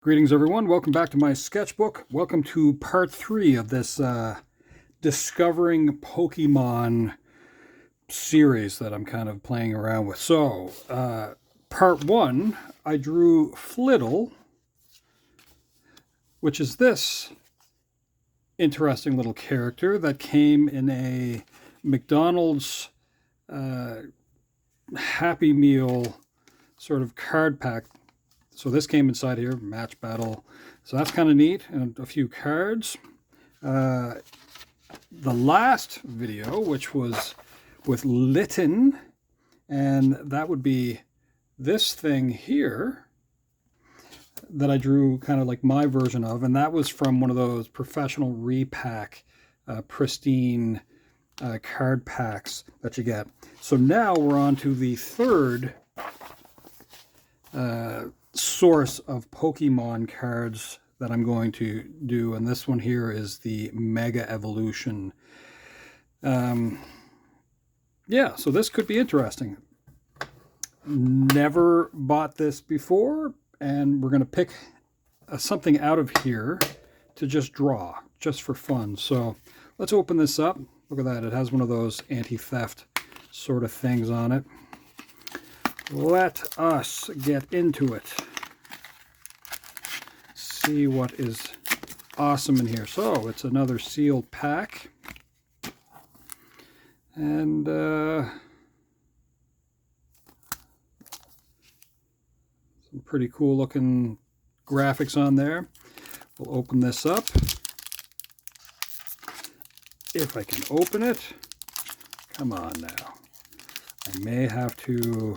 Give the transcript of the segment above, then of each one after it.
Greetings everyone, welcome back to my sketchbook. Welcome to part 3 of this Discovering Pokemon series that I'm kind of playing around with. So, part 1, I drew Flittle, which is this interesting little character that came in a McDonald's Happy Meal sort of card pack. So this came inside here, match battle. So that's kind of neat, and a few cards. The last video, which was with Litten, and that would be this thing here that I drew kind of like my version of, and that was from one of those professional repack, pristine card packs that you get. So now we're on to the third source of Pokemon cards that I'm going to do, and this one here is the Mega Evolution. Yeah, so this could be interesting. Never bought this before, and we're going to pick something out of here to just draw, just for fun. So let's open this up. Look at that, it has one of those anti-theft sort of things on it. Let us get into it. See what is awesome in here. So it's another sealed pack, and some pretty cool looking graphics on there. We'll open this up if I can open it. Come on now. I may have to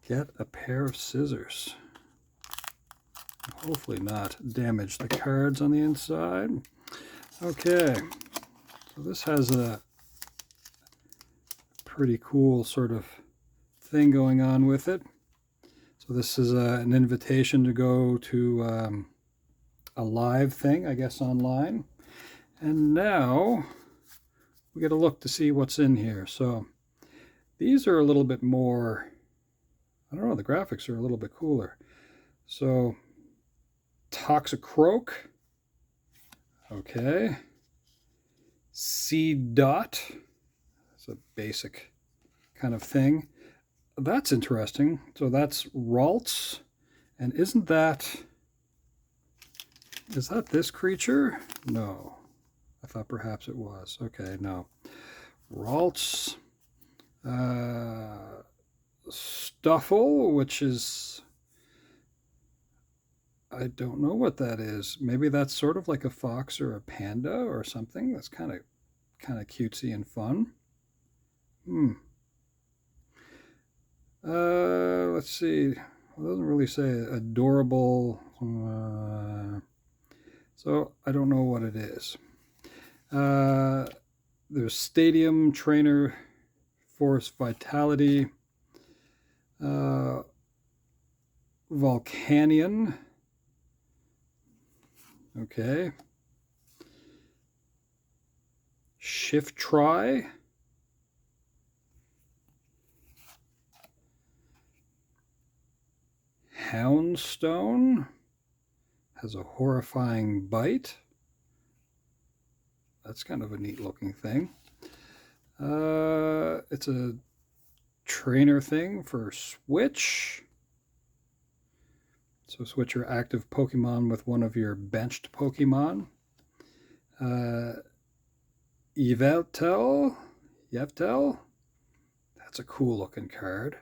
get a pair of scissors. Hopefully not damage the cards on the inside. Okay, so this has a pretty cool sort of thing going on with it. So this is an invitation to go to a live thing, I guess, online. And now we get a look to see what's in here. So these are a little bit more, I don't know, the graphics are a little bit cooler. So Toxicroak, okay. C dot, it's a basic kind of thing. That's interesting. So that's Ralts, and is that this creature? No, I thought perhaps it was. Okay, no. Ralts, Stuffle, which is, I don't know what that is. Maybe that's sort of like a fox or a panda or something. That's kind of cutesy and fun. Let's see. It doesn't really say adorable. So I don't know what it is. There's Stadium Trainer, Force Vitality, Volcanion. Okay. Shift Try. Houndstone has a horrifying bite. That's kind of a neat looking thing. It's a trainer thing for Switch. So switch your active Pokemon with one of your benched Pokemon. Yveltal, that's a cool looking card.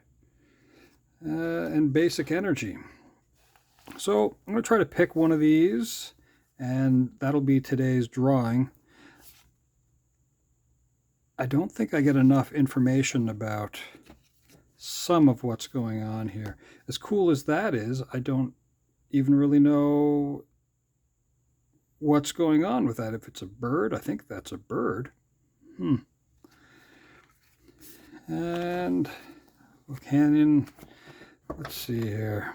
And Basic Energy. So I'm going to try to pick one of these, and that'll be today's drawing. I don't think I get enough information about some of what's going on here. As cool as that is, I don't even really know what's going on with that. If it's a bird, I think that's a bird. And Canyon, let's see here.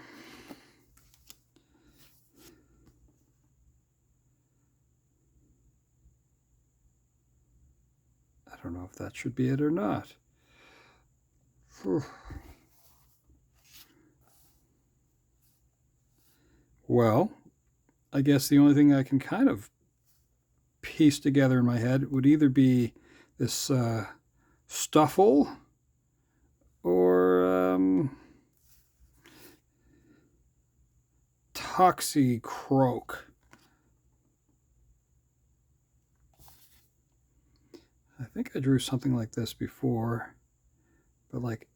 I don't know if that should be it or not. Whew. Well, I guess the only thing I can kind of piece together in my head would either be this Stuffle or Toxicroak. I think I drew something like this before, but like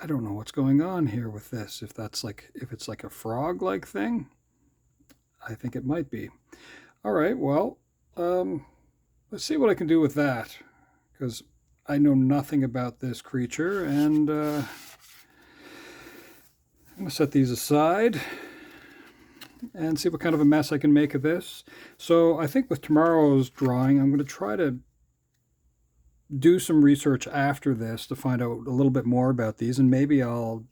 I don't know what's going on here with this. If it's like a frog-like thing, I think it might be. All right, well, let's see what I can do with that, because I know nothing about this creature, and I'm going to set these aside and see what kind of a mess I can make of this. So I think with tomorrow's drawing, I'm going to try to do some research after this to find out a little bit more about these, and maybe I'll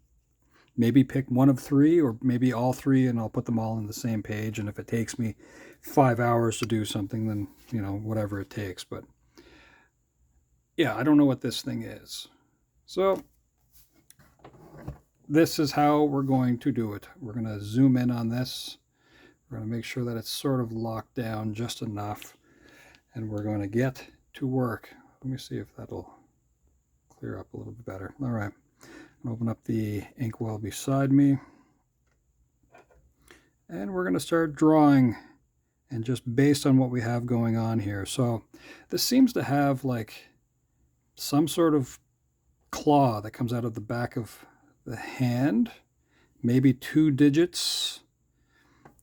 pick one of three or maybe all three, and I'll put them all on the same page. And if it takes me 5 hours to do something, then whatever it takes. But yeah, I don't know what this thing is. So this is how we're going to do it. We're going to zoom in on this. We're going to make sure that it's sort of locked down just enough, and we're going to get to work. Let me see if that'll clear up a little bit better. All right, I'll open up the inkwell beside me, and we're going to start drawing, and just based on what we have going on here. So this seems to have like some sort of claw that comes out of the back of the hand, maybe 2 digits,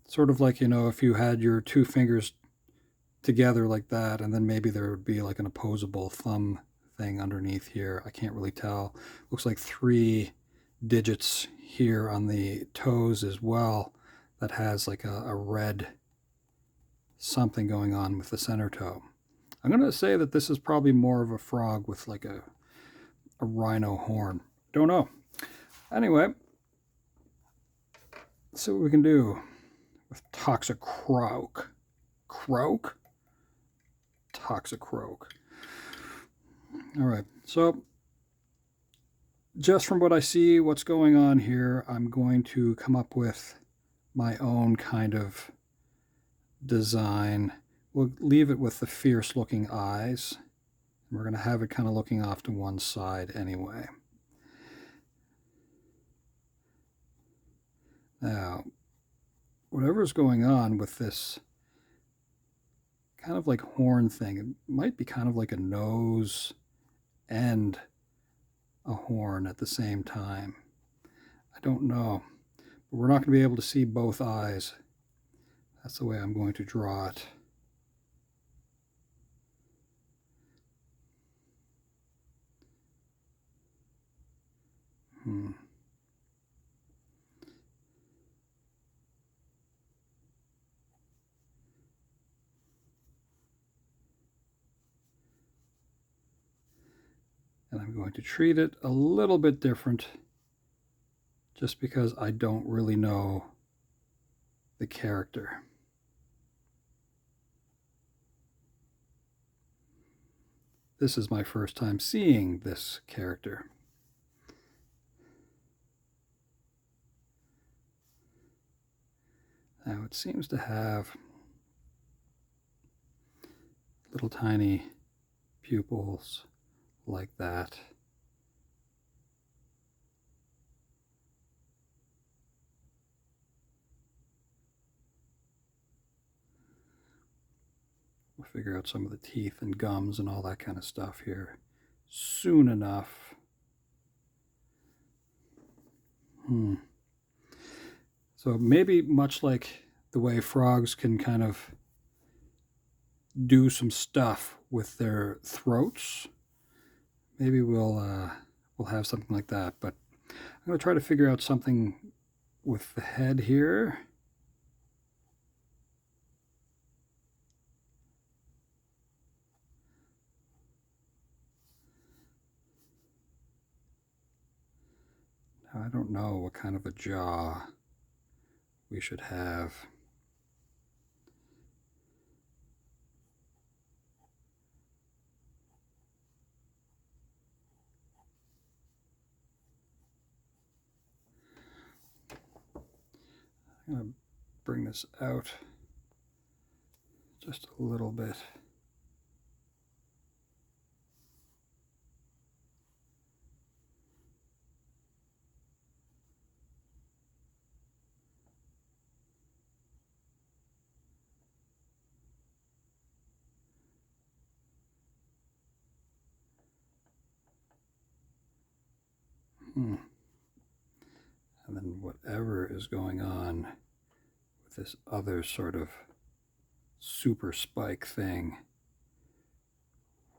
sort of like, if you had your 2 fingers together like that, and then maybe there would be like an opposable thumb thing underneath here. I can't really tell. Looks like 3 digits here on the toes as well, that has like a red something going on with the center toe. I'm going to say that this is probably more of a frog with like a rhino horn. Don't know. Anyway, let's see what we can do with Toxicroak. Croak? Toxicroak. All right, so just from what I see, what's going on here, I'm going to come up with my own kind of design. We'll leave it with the fierce looking eyes. We're going to have it kind of looking off to one side anyway. Now, whatever's going on with this kind of like horn thing, it might be kind of like a nose and a horn at the same time. I don't know, but we're not going to be able to see both eyes. That's the way I'm going to draw it. And I'm going to treat it a little bit different, just because I don't really know the character. This is my first time seeing this character. Now it seems to have little tiny pupils like that. We'll figure out some of the teeth and gums and all that kind of stuff here soon enough. So maybe much like the way frogs can kind of do some stuff with their throats, maybe we'll have something like that. But I'm going to try to figure out something with the head here. Now, I don't know what kind of a jaw we should have. I'm going to bring this out just a little bit. And then whatever is going on with this other sort of super spike thing,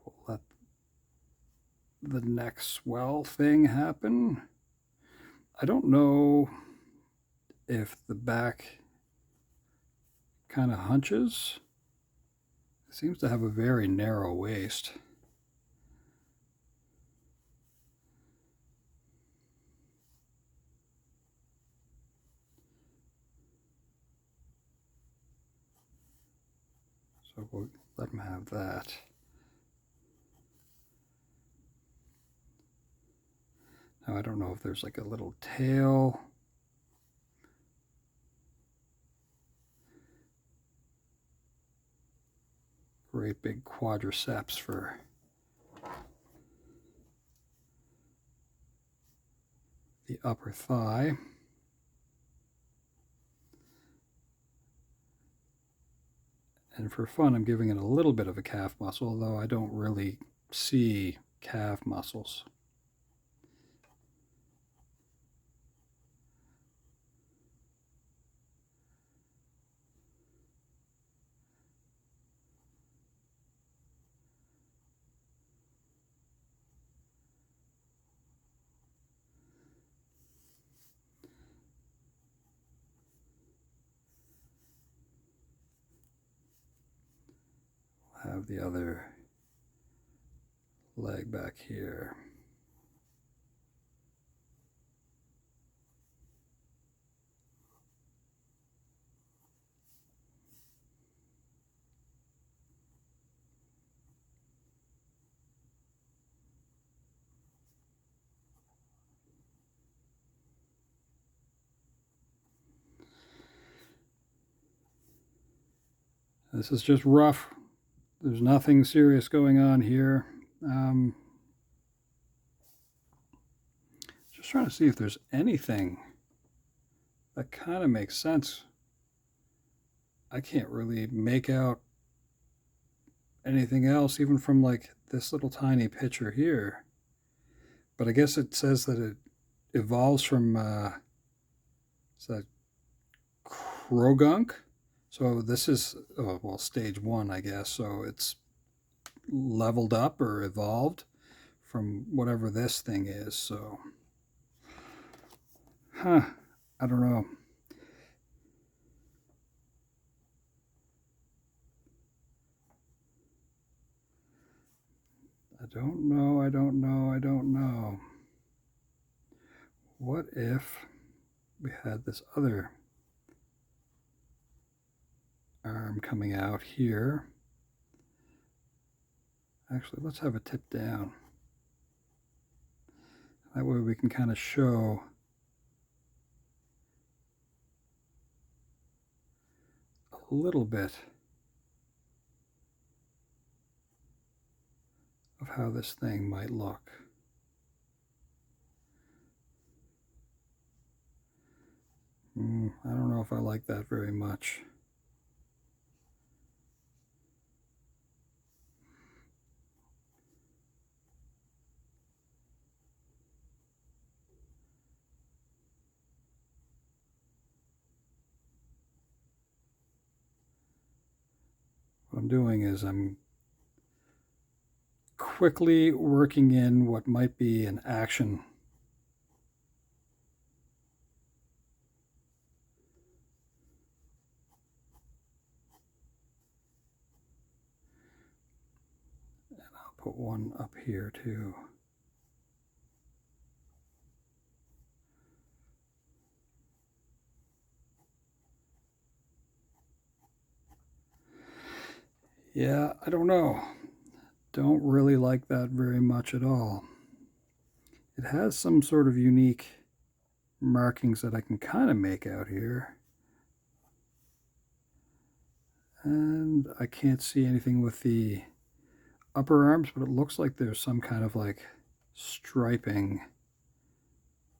we'll let the neck swell thing happen. I don't know if the back kind of hunches. It seems to have a very narrow waist. So we'll let him have that. Now I don't know if there's like a little tail. Great big quadriceps for the upper thigh. And for fun, I'm giving it a little bit of a calf muscle, although I don't really see calf muscles. Have the other leg back here. This is just rough. There's nothing serious going on here. Just trying to see if there's anything that kind of makes sense. I can't really make out anything else, even from like this little tiny picture here. But I guess it says that it evolves from is that Krogunk? So this is, oh, well, stage 1, I guess. So it's leveled up or evolved from whatever this thing is. So, I don't know. I don't know. What if we had this other arm coming out here? Actually, let's have it tip down. That way we can kind of show a little bit of how this thing might look. I don't know if I like that very much. What I'm doing is I'm quickly working in what might be an action. And I'll put one up here too. Yeah, I don't know. Don't really like that very much at all. It has some sort of unique markings that I can kind of make out here. And I can't see anything with the upper arms, but it looks like there's some kind of like striping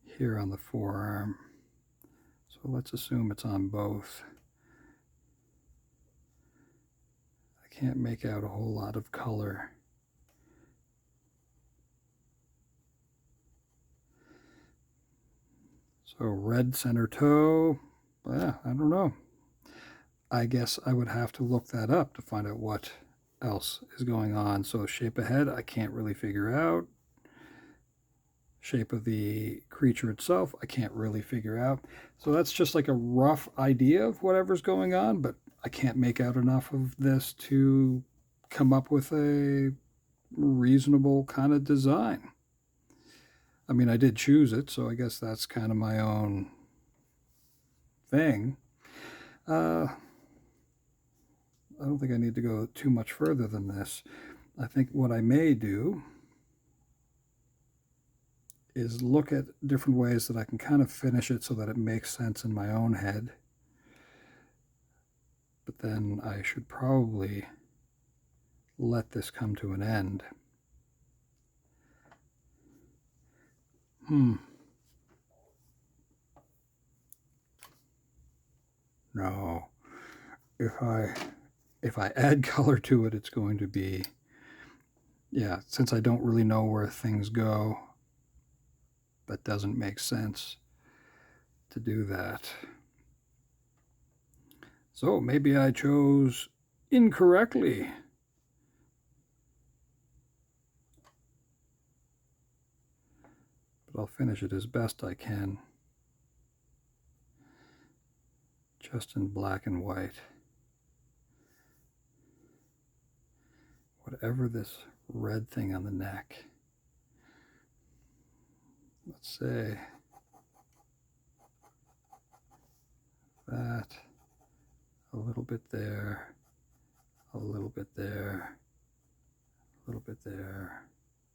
here on the forearm. So let's assume it's on both. I can't make out a whole lot of color. So red center toe, yeah, I don't know. I guess I would have to look that up to find out what else is going on. So shape of head, I can't really figure out. Shape of the creature itself, I can't really figure out. So that's just like a rough idea of whatever's going on, but I can't make out enough of this to come up with a reasonable kind of design. I mean, I did choose it, so I guess that's kind of my own thing. I don't think I need to go too much further than this. I think what I may do is look at different ways that I can kind of finish it so that it makes sense in my own head. But then I should probably let this come to an end. No. If I add color to it, it's going to be, yeah, since I don't really know where things go, that doesn't make sense to do that. So maybe I chose incorrectly. But I'll finish it as best I can. Just in black and white. Whatever this red thing on the neck. Let's say that, a little bit there, a little bit there, a little bit there,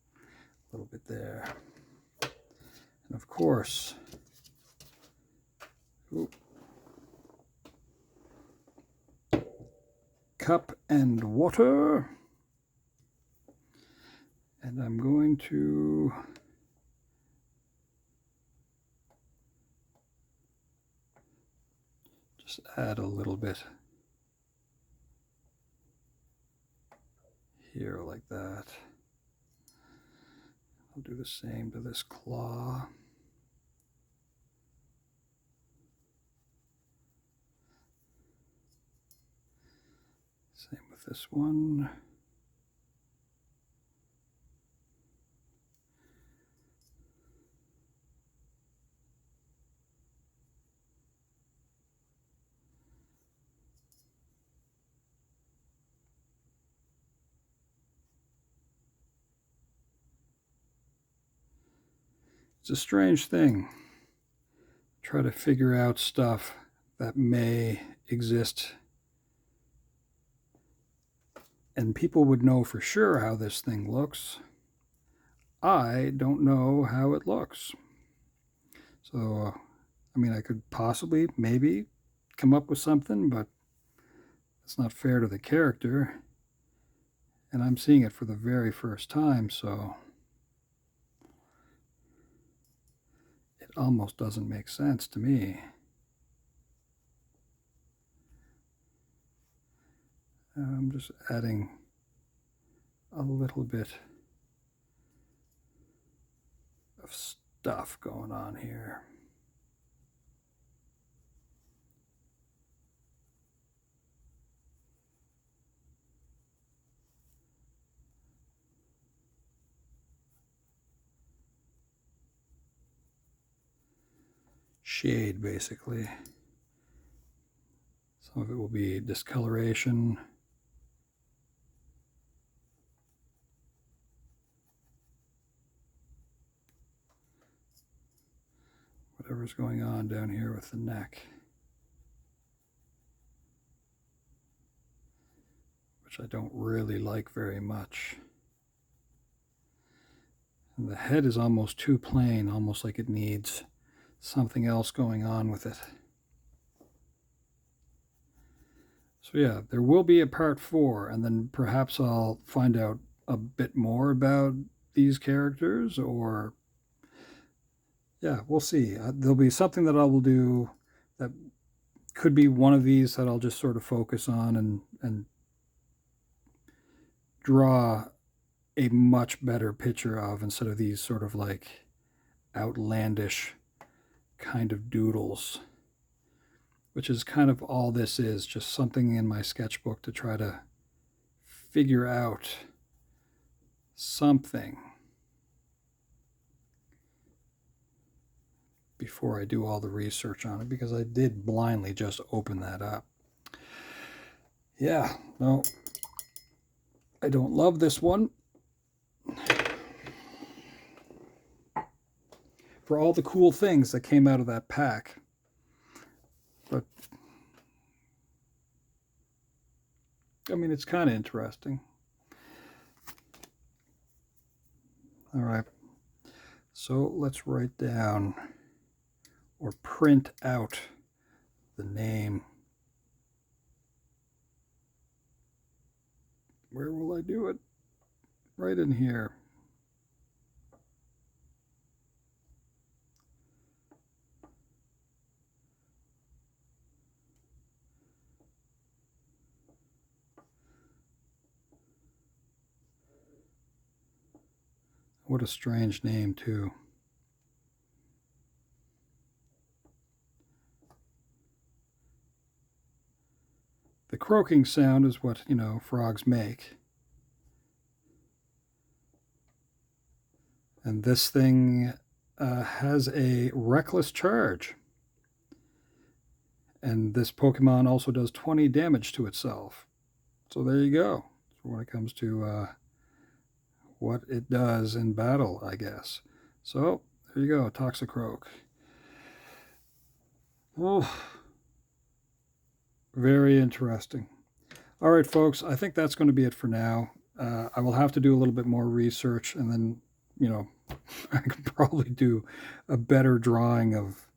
a little bit there. And of course, cup and water. And I'm going to just add a little bit here like that. I'll do the same to this claw. Same with this one. It's a strange thing. Try to figure out stuff that may exist, and people would know for sure how this thing looks. I don't know how it looks. So, I mean, I could possibly, maybe, come up with something, but it's not fair to the character. And I'm seeing it for the very first time, so it almost doesn't make sense to me. I'm just adding a little bit of stuff going on here. Shade, basically. Some of it will be discoloration. Whatever's going on down here with the neck. Which I don't really like very much. And the head is almost too plain, almost like it needs something else going on with it. So yeah, there will be a part 4, and then perhaps I'll find out a bit more about these characters, or yeah, we'll see. There'll be something that I will do that could be one of these that I'll just sort of focus on and draw a much better picture of, instead of these sort of like outlandish kind of doodles, which is kind of all this is, just something in my sketchbook to try to figure out something before I do all the research on it, because I did blindly just open that up. Yeah, no, I don't love this one. For all the cool things that came out of that pack. But I mean, it's kind of interesting. All right, so let's write down or print out the name. Where will I do it? Right in here. What a strange name, too. The croaking sound is what, you know, frogs make. And this thing has a reckless charge. And this Pokemon also does 20 damage to itself. So there you go. So when it comes to what it does in battle, I guess. So there you go, Toxicroak. Oh, very interesting. All right, folks, I think that's going to be it for now. I will have to do a little bit more research, and then, you know, I could probably do a better drawing of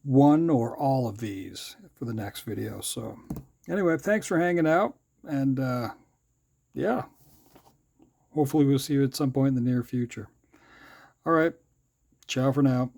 one or all of these for the next video. So anyway, thanks for hanging out, and yeah, hopefully we'll see you at some point in the near future. All right, ciao for now.